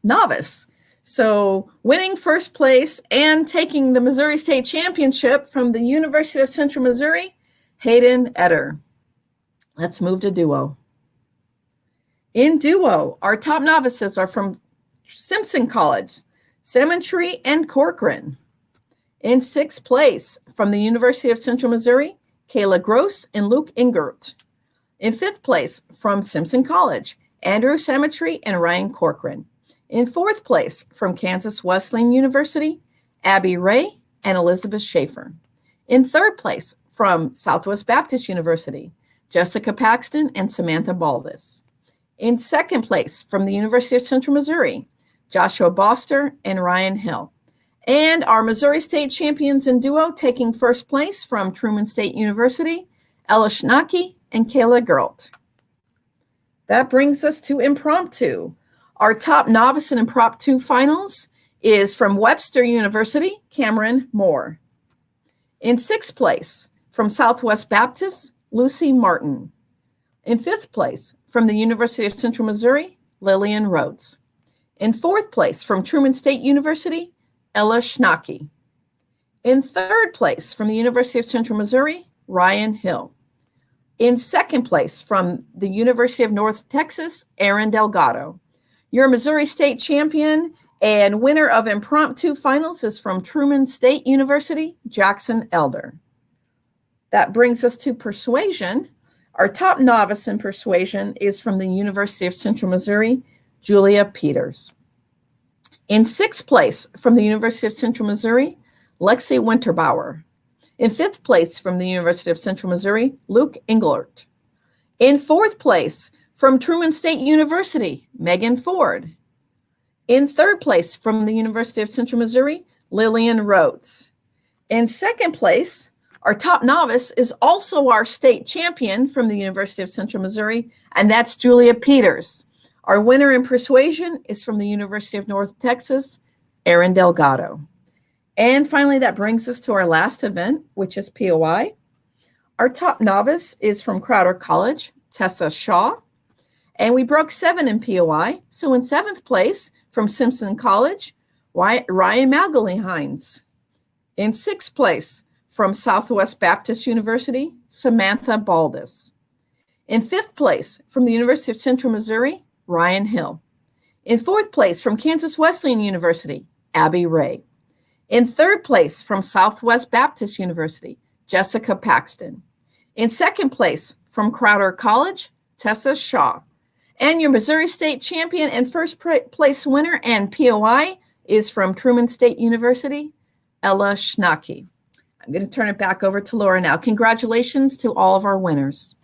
novice. So winning 1st place and taking the Missouri State Championship from the University of Central Missouri, Hayden Etter. Let's move to duo. In duo, our top novices are from Simpson College, Cemetery and Corcoran. In 6th place, from the University of Central Missouri, Kayla Gross and Luke Ingert. In 5th place, from Simpson College, Andrew Cemetery and Ryan Corcoran. In 4th place, from Kansas Wesleyan University, Abby Ray and Elizabeth Schaefer. In 3rd place, from Southwest Baptist University, Jessica Paxton and Samantha Baldus. In 2nd place, from the University of Central Missouri, Joshua Boster and Ryan Hill. And our Missouri State champions in duo taking 1st place from Truman State University, Ella Schnacky and Kayla Geralt. That brings us to impromptu. Our top novice in impromptu finals is from Webster University, Cameron Moore. In 6th place, from Southwest Baptist, Lucy Martin. In 5th place, from the University of Central Missouri, Lillian Rhodes. In 4th place, from Truman State University, Ella Schnacky. In 3rd place, from the University of Central Missouri, Ryan Hill. In 2nd place, from the University of North Texas, Aaron Delgado. Your Missouri State champion and winner of impromptu finals is from Truman State University, Jackson Elder. That brings us to persuasion. Our top novice in persuasion is from the University of Central Missouri, Julia Peters. In 6th place, from the University of Central Missouri, Lexi Winterbauer. In 5th place, from the University of Central Missouri, Luke Englert. In 4th place, from Truman State University, Megan Ford. In 3rd place, from the University of Central Missouri, Lillian Rhodes. In 2nd place, our top novice is also our state champion from the University of Central Missouri, and that's Julia Peters. Our winner in persuasion is from the University of North Texas, Aaron Delgado. And finally, that brings us to our last event, which is POI. Our top novice is from Crowder College, Tessa Shaw. And we broke 7 in POI. So in 7th place, from Simpson College, Ryan Malgally-Hines. In 6th place, from Southwest Baptist University, Samantha Baldus. In 5th place, from the University of Central Missouri, Ryan Hill. In 4th place, from Kansas Wesleyan University, Abby Ray. In 3rd place, from Southwest Baptist University, Jessica Paxton. In 2nd place, from Crowder College, Tessa Shaw. And your Missouri State champion and 1st place winner and POI is from Truman State University, Ella Schnacky. I'm going to turn it back over to Laura now. Congratulations to all of our winners.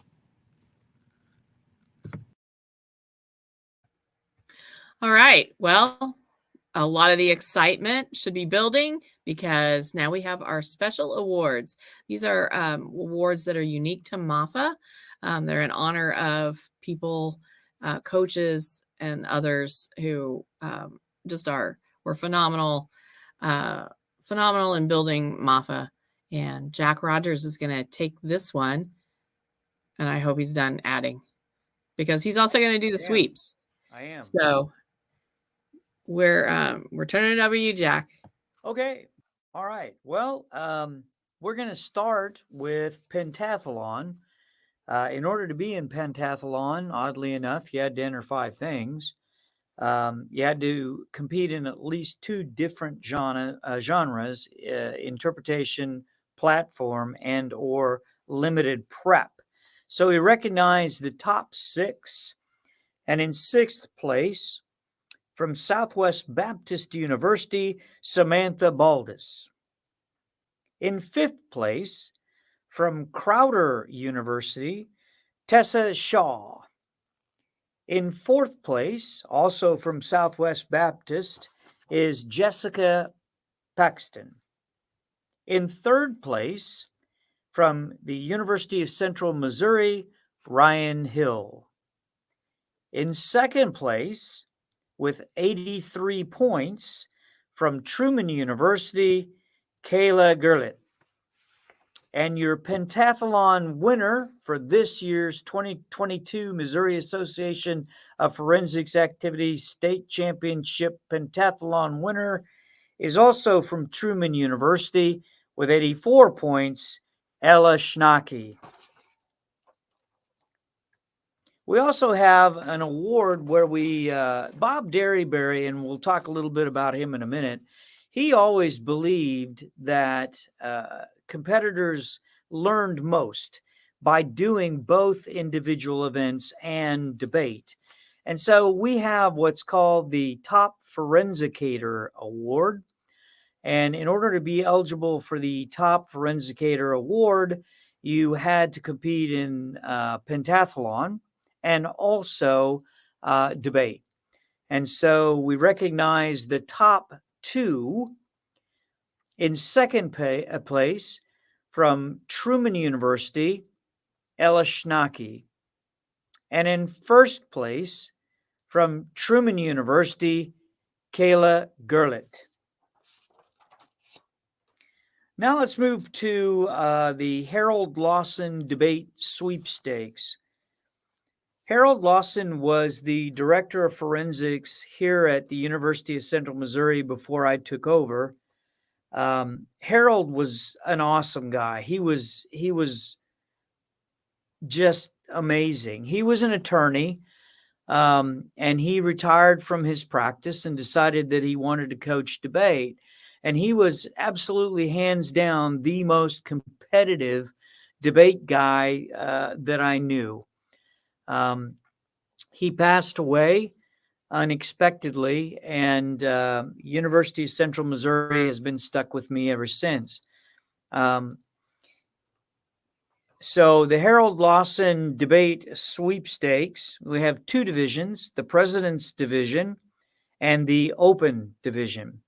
All right. Well, a lot of the excitement should be building because now we have our special awards. These are awards that are unique to MAFA. They're in honor of people, coaches, and others who were phenomenal in building MAFA. And Jack Rogers is going to take this one, and I hope he's done adding because he's also going to do the sweeps. I am. So we're turning it over to you, Jack. Okay. All right. Well, we're going to start with pentathlon. In order to be in pentathlon, oddly enough, you had to enter 5 things. You had to compete in at least 2 different genres, interpretation, platform, and or limited prep. So we recognized the top 6. And in 6th place, from Southwest Baptist University, Samantha Baldus. In 5th place, from Crowder University, Tessa Shaw. In 4th place, also from Southwest Baptist, is Jessica Paxton. In 3rd place, from the University of Central Missouri, Ryan Hill. In 2nd place, with 83 points, from Truman University, Kayla Gerlit. And your pentathlon winner for this year's 2022 Missouri Association of Forensics Activity State Championship pentathlon winner is also from Truman University with 84 points, Ella Schnacky. We also have an award where Bob Dareberry, and we'll talk a little bit about him in a minute, he always believed that competitors learned most by doing both individual events and debate. And so we have what's called the Top Forensicator Award. And in order to be eligible for the Top Forensicator Award, you had to compete in pentathlon and also debate. And so we recognize the top 2 in 2nd place from Truman University, Ella Schnacky. And in 1st place from Truman University, Kayla Gerlit. Now let's move to the Harold Lawson Debate Sweepstakes. Harold Lawson was the director of forensics here at the University of Central Missouri before I took over. Harold was an awesome guy. He was just amazing. He was an attorney, and he retired from his practice and decided that he wanted to coach debate. And he was absolutely hands down the most competitive debate guy that I knew. He passed away unexpectedly, and University of Central Missouri has been stuck with me ever since. So the Harold Lawson Debate Sweepstakes, we have 2 divisions, the President's Division and the Open Division.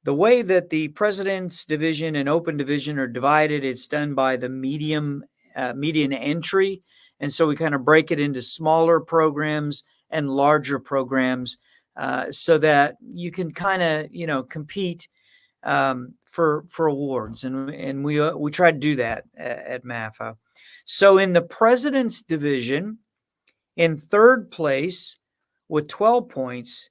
The way that the President's Division and Open Division are divided, it's done by the median entry. And so we kind of break it into smaller programs and larger programs so that you can kind of, compete for awards. And we try to do that at MAFA. So in the President's Division, in 3rd place with 12 points,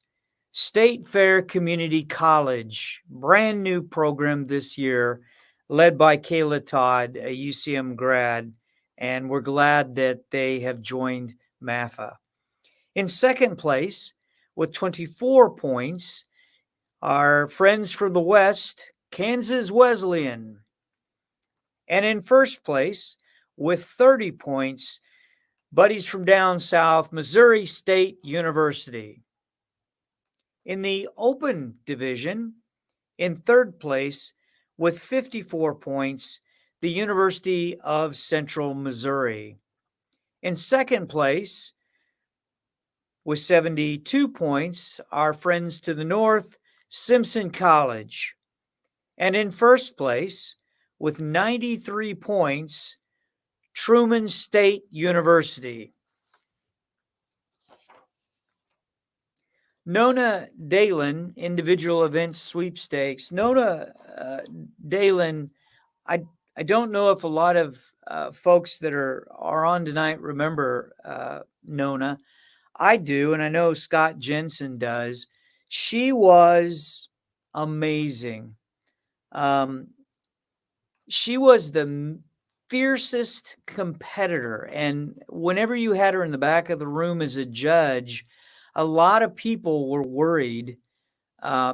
State Fair Community College, brand new program this year, led by Kayla Todd, a UCM grad. And we're glad that they have joined MAFA. In 2nd place, with 24 points, our friends from the West, Kansas Wesleyan. And in 1st place, with 30 points, buddies from down south, Missouri State University. In the Open Division, in 3rd place, with 54 points, the University of Central Missouri. In 2nd place, with 72 points, our friends to the north, Simpson College. And in 1st place, with 93 points, Truman State University. Nona Dalen, individual events sweepstakes. Nona Dalen, I don't know if a lot of folks that are on tonight remember Nona. I do, and I know Scott Jensen does. She was amazing. She was the fiercest competitor. And whenever you had her in the back of the room as a judge, a lot of people were worried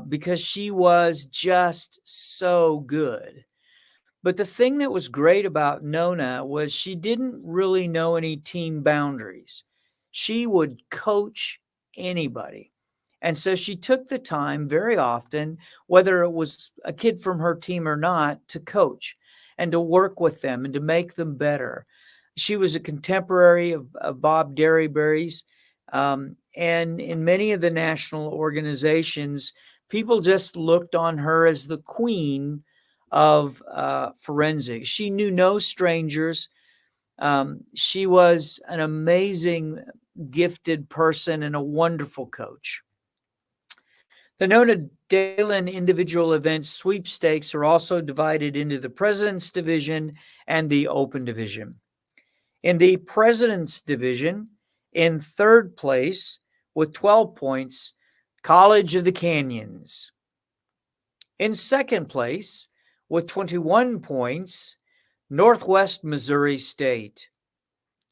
because she was just so good. But the thing that was great about Nona was she didn't really know any team boundaries. She would coach anybody. And so she took the time very often, whether it was a kid from her team or not, to coach and to work with them and to make them better. She was a contemporary of Bob Dareberry's. And in many of the national organizations, people just looked on her as the queen of forensics. She knew no strangers. She was an amazing, gifted person and a wonderful coach. The Nona Dalen individual events sweepstakes are also divided into the President's Division and the Open Division. In the President's Division, in third place with 12 points, College of the Canyons. In second place with 21 points, Northwest Missouri State.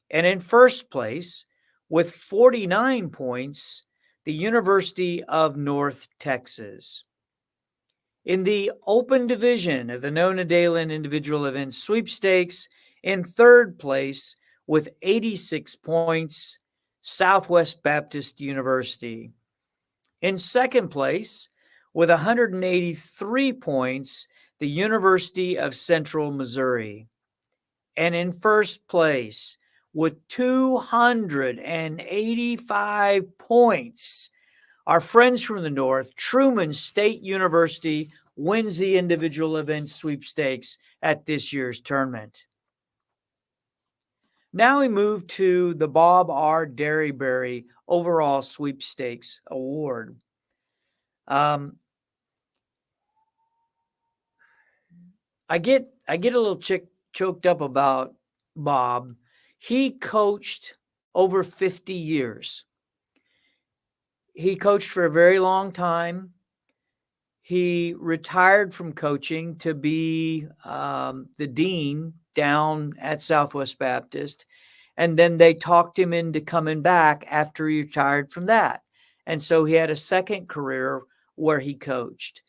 And in first place with 49 points, the University of North Texas. In the Open Division of the Nona Dalen individual events sweepstakes, in third place with 86 points, Southwest Baptist University. In second place with 183 points, the University of Central Missouri. And in first place with 285 points, our friends from the North, Truman State University, wins the individual event sweepstakes at this year's tournament. Now we move to the Bob R. Dareberry Overall Sweepstakes Award. I get a little choked up about Bob. He coached over 50 years. He coached for a very long time. He retired from coaching to be the dean down at Southwest Baptist. And then they talked him into coming back after he retired from that. And so he had a second career where he coached.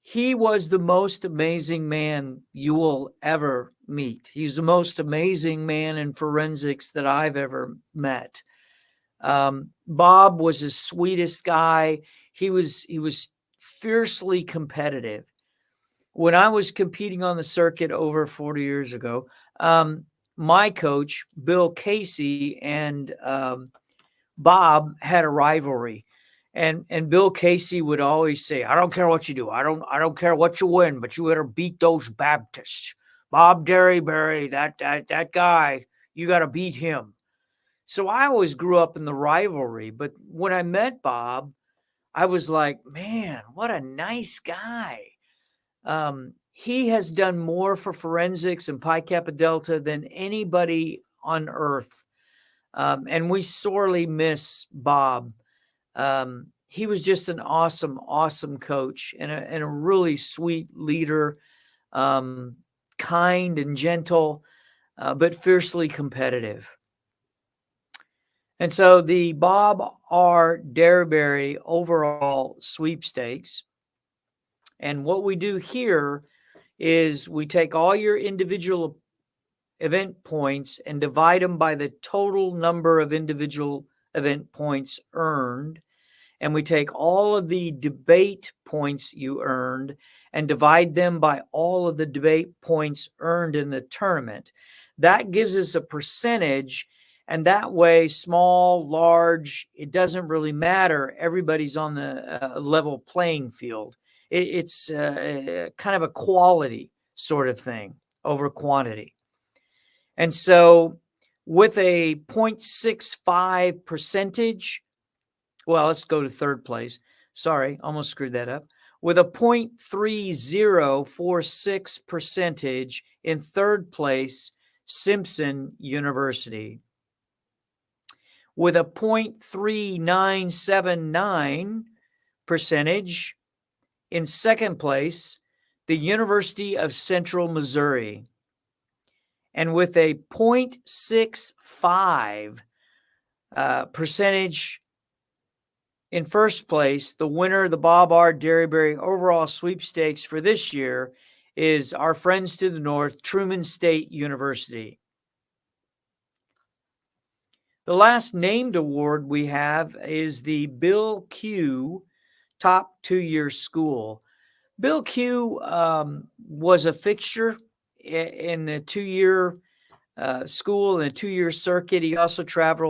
He was the most amazing man you will ever meet. He's the most amazing man in forensics that I've ever met. Bob was the sweetest guy. He was fiercely competitive. When I was competing on the circuit over 40 years ago, my coach, Bill Casey, and Bob had a rivalry. And Bill Casey would always say, I don't care what you do. I don't care what you win, but you better beat those Baptists. Bob Dareberry, that guy, you got to beat him. So I always grew up in the rivalry. But when I met Bob, I was like, man, what a nice guy. He has done more for forensics and Pi Kappa Delta than anybody on earth. And we sorely miss Bob. He was just an awesome, awesome coach and a really sweet leader, kind and gentle, but fiercely competitive. And so the Bob R. Dareberry overall sweepstakes. And what we do here is we take all your individual event points and divide them by the total number of individual event points earned. And we take all of the debate points you earned and divide them by all of the debate points earned in the tournament. That gives us a percentage. And that way, small, large, it doesn't really matter. Everybody's on the level playing field. It's kind of a quality sort of thing over quantity. And so with a 0.65 percentage, well, let's go to third place. Sorry, almost screwed that up. With a 0.3046 percentage in third place, Simpson University. With a 0.3979 percentage. In second place, the University of Central Missouri. And with a 0.65 percentage in first place, the winner of the Bob R. Dareberry overall sweepstakes for this year is our friends to the north, Truman State University. The last named award we have is the Bill Q Top 2-Year School. Bill Q was a fixture in the 2-year school and 2-year circuit. He also traveled